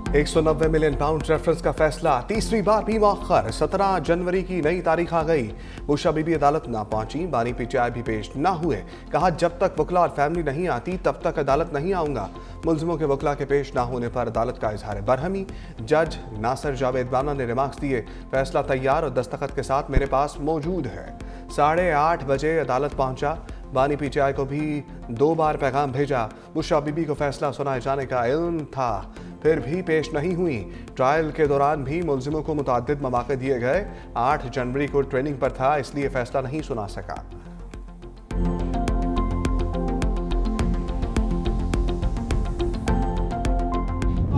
190 million pound reference का फैसला तीसरी बार भी मौखर। 17 जनवरी की नई तारीख आ गई। बुशा बीबी अदालत ना पहुंची, बानी पीटीआई भी पेश ना हुए। कहा जब तक वकला और फैमिली नहीं आती तब तक अदालत नहीं आऊंगा। मुलजिमों के वकला के पेश ना होने पर अदालत का इजहार बरहमी। जज नासिर जावेद बाना ने रिमार्क्स दिए, फैसला तैयार और दस्तखत के साथ मेरे पास मौजूद है। 8:30 बजे अदालत पहुंचा। बानी पीटीआई को भी 2 बार पैगाम भेजा। बुशा बीबी को फैसला सुनाए जाने का इल्म था, फिर भी पेश नहीं हुई। ट्रायल के दौरान भी मुलजिमों को मुतअद्दिद मौके दिए गए। 8 जनवरी को ट्रेनिंग पर था, इसलिए फैसला नहीं सुना सका।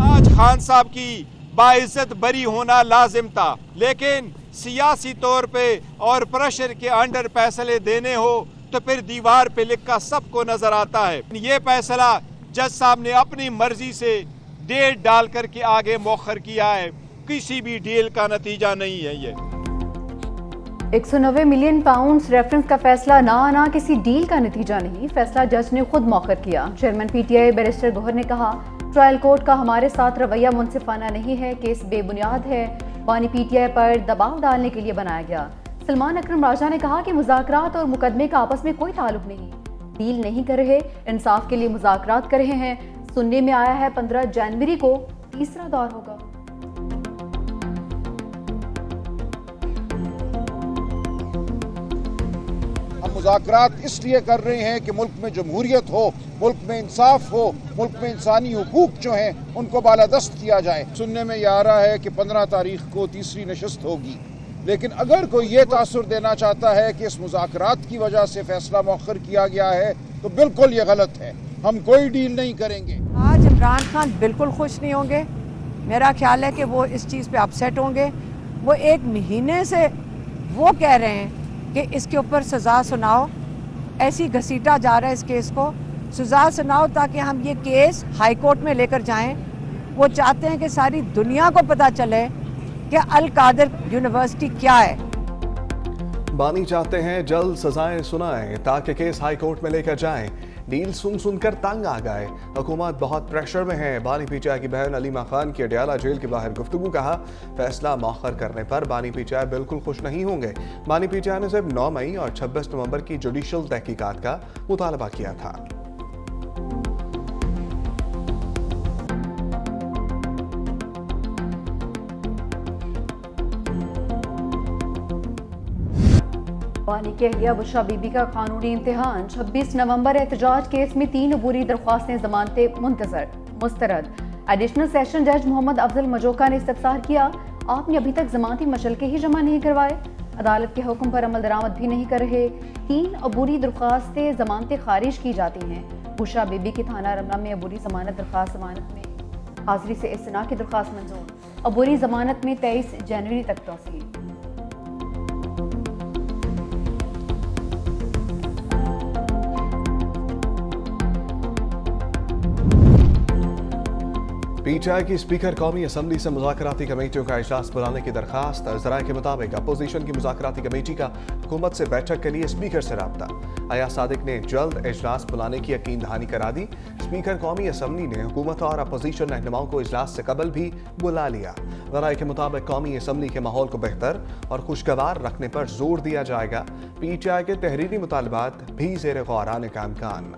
आज खान साहब की बाइज्जत बरी होना लाजिम था, लेकिन सियासी तौर पे और प्रेशर के अंडर फैसले देने हो तो फिर दीवार पे लिखा सबको नजर आता है। ये फैसला जज साहब ने अपनी मर्जी से डेट डाल करके आगे मौखर किया है, किसी भी डील का नतीजा नहीं है। ये 190 मिलियन पाउंड्स रेफरेंस का फैसला ना आना किसी डील का नतीजा नहीं, फैसला जज ने खुद मौखर किया। चेयरमैन पीटीआई बैरिस्टर गौहर ने कहा, ट्रायल कोर्ट का हमारे साथ रवैया मुनसिफाना नहीं है, केस बेबुनियाद है, बानी पीटीआई पर दबाव डालने के लिए बनाया गया। सलमान अकरम राजा ने कहा कि मुज़ाकरात और मुकदमे का आपस में कोई ताल्लुक नहीं, डील नहीं कर रहे, इंसाफ के लिए मुज़ाकरात कर रहे हैं। सुनने में आया है 15 जनवरी को तीसरा दौर होगा। हम मुज़ाकरात इसलिए कर रहे हैं कि मुल्क में जमहूरियत हो, मुल्क में इंसाफ हो, मुल्क में इंसानी हुकूक जो हैं उनको बालादस्त किया जाए। सुनने में ये आ रहा है कि 15 तारीख को तीसरी नशस्त होगी, लेकिन अगर कोई ये तासुर देना चाहता है कि इस मुज़ाकरात की वजह से फैसला मौखर किया गया है तो बिल्कुल ये गलत है। हम कोई डील नहीं करेंगे। आज इमरान खान बिल्कुल खुश नहीं होंगे। मेरा ख्याल है कि वो इस चीज़ पे अपसेट होंगे। वो 1 महीने से वो कह रहे हैं कि इसके ऊपर सज़ा सुनाओ, ऐसी घसीटा जा रहा है इस केस को, सज़ा सुनाओ ताकि हम ये केस हाई कोर्ट में लेकर जाएं। वो चाहते हैं कि सारी दुनिया को पता चले कि अल कादिर यूनिवर्सिटी क्या है। बानी चाहते हैं जल्द सजाएं सुनाएं ताकि केस हाई कोर्ट में लेकर जाएं। डील सुनकर तंग आ गए। हुकूमत बहुत प्रेशर में है। बानी पीटीआई की बहन अलीमा खान की अडयाला जेल के बाहर गुफ्तगू। कहा, फैसला मौखर करने पर बानी पीटीआई बिल्कुल खुश नहीं होंगे। बानी पीटीआई ने सिर्फ 9 मई और 26 नवंबर की जुडिशल तहकीकात का मुतालबा किया था। बानी के अहलिया बुशा बीबी का कानूनी इम्तिहान। 26 नवंबर एहतजाज केस में 3 अबूरी दरख्वास्तें जमानतें मुस्तरद। एडिशनल सेशन जज मोहम्मद अफजल मजोका ने इस्तफसार किया, आपने अभी तक जमानती मशल्के ही जमा नहीं करवाए, अदालत के हुक्म पर अमल दरामद भी नहीं कर रहे। 3 अबूरी दरख्वास्तें जमानतें खारिज की जाती हैं। बुशा बीबी की थाना रमना में अबूरी जमानत दरख्वास्त जमानत में हाजिरी से इस्तना की दरख्वास्त मंजूर। अबूरी जमानत में 23 जनवरी तक तौसील। पीटीआई की स्पीकर कौमी असम्बली से मुज़ाकराती कमेटियों का इजलास बुलाने की दरखास्त। ज़राए के मुताबिक अपोजिशन की मुज़ाकराती कमेटी का हुकूमत से बैठक के लिए स्पीकर से रब्ता। अयाज सादिक ने जल्द इजलास बुलाने की यकीन दहानी करा दी। स्पीकर कौमी असम्बली ने हुकूमत और अपोजिशन रहनुमाओं को इजलास से कबल भी बुला लिया। ज़राए के मुताबिक कौमी असम्बली के माहौल को बेहतर और खुशगवार रखने पर जोर दिया जाएगा। पीटीआई के तहरीरी मुतालबात भी ज़ेर गौर आने का इम्कान।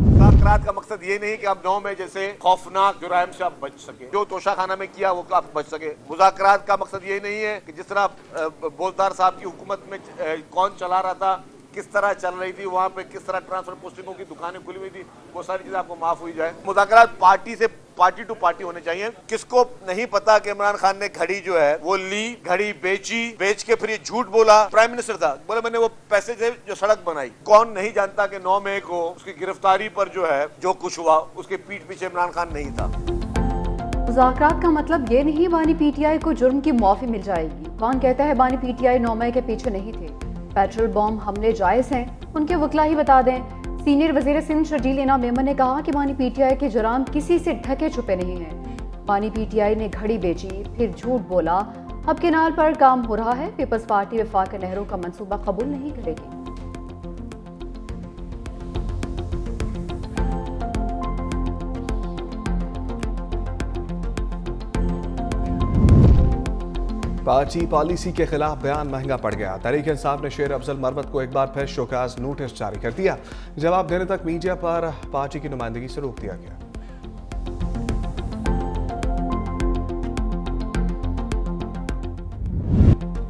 मुज़ाकरात का मकसद ये नहीं कि आप 9 में जैसे खौफनाक जुराइम से आप बच सके, जो तोशाखाना में किया वो आप बच सके। मुज़ाकरात का मकसद ये नहीं है कि जिस तरह बोलदार साहब की हुकूमत में कौन चला रहा था, किस तरह चल रही थी, वहाँ पे किस तरह ट्रांसफर पोस्टिंगों की दुकानें खुली हुई थी, वो सारी चीजें आपको माफ हुई जाए। मुज़ाकरात पार्टी से पार्टी टू पार्टी होने चाहिए। किसको नहीं पता कि इमरान खान ने घड़ी जो है वो ली, घड़ी बेच के फिर ये झूठ बोला। प्राइम मिनिस्टर था, बोले मैंने वो पैसे से जो सड़क बनाई। कौन नहीं जानता कि 9 मई को उसकी गिरफ्तारी पर जो है जो कुछ हुआ उसके पीठ पीछे इमरान खान नहीं था। मुज़ाकरात का मतलब ये नहीं बानी पीटीआई को जुर्म की माफी मिल जाएगी। कौन कहता है बानी पीटीआई 9 मई के पीछे नहीं थे? पेट्रोल बॉम्ब हमले जायज हैं, उनके वकला ही बता दें। सीनियर वजीर सिंध शर्जील इनाम मेमन ने कहा कि बानी पीटीआई के जुराम किसी से ढके छुपे नहीं हैं। बानी पीटीआई ने घड़ी बेची, फिर झूठ बोला। हब केनाल पर काम हो रहा है। पीपल्स पार्टी वफाक नेहरू का मंसूबा कबूल नहीं करेगी। पार्टी पॉलिसी के खिलाफ बयान महंगा पड़ गया। तहरीक इंसाफ ने शेर अफजल मरवत को एक बार फिर शोकाज नोटिस जारी कर दिया। जवाब देने तक मीडिया पर पार्टी की नुमाइंदगी से रोक दिया गया।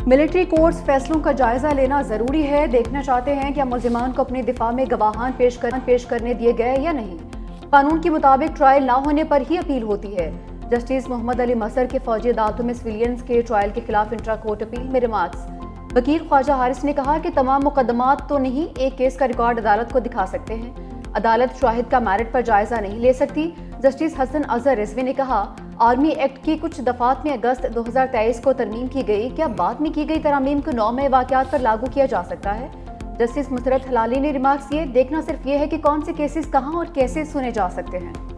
मिलिट्री कोर्ट्स फैसलों का जायजा लेना जरूरी है। देखना चाहते हैं कि मुलजिमान को अपने दिफा में गवाहान पेश करने दिए गए या नहीं। कानून के मुताबिक ट्रायल ना होने पर ही अपील होती है। जस्टिस मोहम्मद अली मसर के फौजी अदालतों में सिविलियंस के ट्रायल के खिलाफ इंट्रा कोर्ट अपील में रिमार्क्स। वकील ख्वाजा हारिस ने कहा कि तमाम मुकदमात तो नहीं, एक केस का रिकॉर्ड अदालत को दिखा सकते हैं। अदालत शाहिद का मेरिट पर जायजा नहीं ले सकती। जस्टिस हसन अजहर रिजवी ने कहा, आर्मी एक्ट की कुछ दफात में अगस्त 2023 को तरमीम की गई, क्या बाद में की गई तरमीम को नौमे वाक़यात पर लागू किया जा सकता है? जस्टिस मुसरत हलाली ने रिमार्क्स किए, देखना सिर्फ ये है कि कौन से केसेस कहां और कैसे सुने जा सकते हैं।